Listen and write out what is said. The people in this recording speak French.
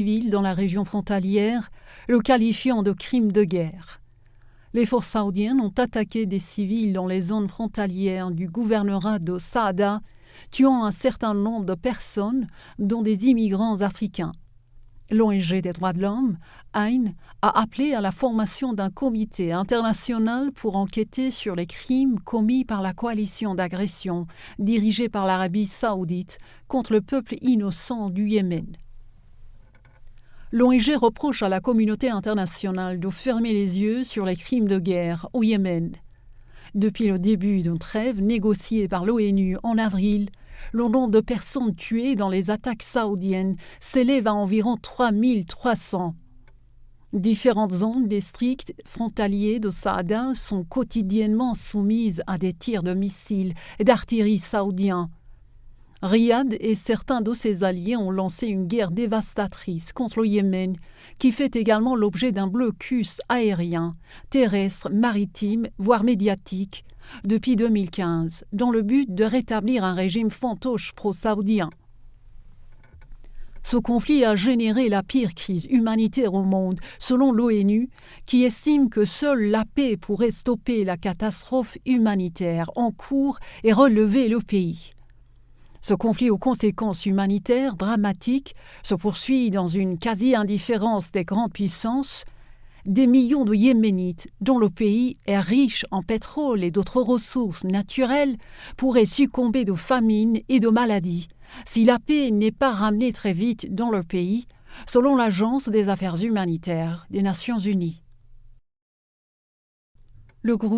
civils dans la région frontalière, le qualifiant de crime de guerre. Les forces saoudiennes ont attaqué des civils dans les zones frontalières du gouvernorat de Saada, tuant un certain nombre de personnes, dont des immigrants africains. L'ONG des droits de l'homme, AIN, a appelé à la formation d'un comité international pour enquêter sur les crimes commis par la coalition d'agression dirigée par l'Arabie saoudite contre le peuple innocent du Yémen. L'ONG reproche à la communauté internationale de fermer les yeux sur les crimes de guerre au Yémen. Depuis le début d'une trêve négociée par l'ONU en avril, le nombre de personnes tuées dans les attaques saoudiennes s'élève à environ 3300. Différentes zones des districts frontaliers de Saada sont quotidiennement soumises à des tirs de missiles et d'artillerie saoudiens. Riyad et certains de ses alliés ont lancé une guerre dévastatrice contre le Yémen, qui fait également l'objet d'un blocus aérien, terrestre, maritime, voire médiatique, depuis 2015, dans le but de rétablir un régime fantoche pro-saoudien. Ce conflit a généré la pire crise humanitaire au monde, selon l'ONU, qui estime que seule la paix pourrait stopper la catastrophe humanitaire en cours et relever le pays. Ce conflit aux conséquences humanitaires dramatiques se poursuit dans une quasi-indifférence des grandes puissances. Des millions de Yéménites, dont le pays est riche en pétrole et d'autres ressources naturelles, pourraient succomber de famine et de maladies si la paix n'est pas ramenée très vite dans leur pays, selon l'Agence des affaires humanitaires des Nations unies. Le groupe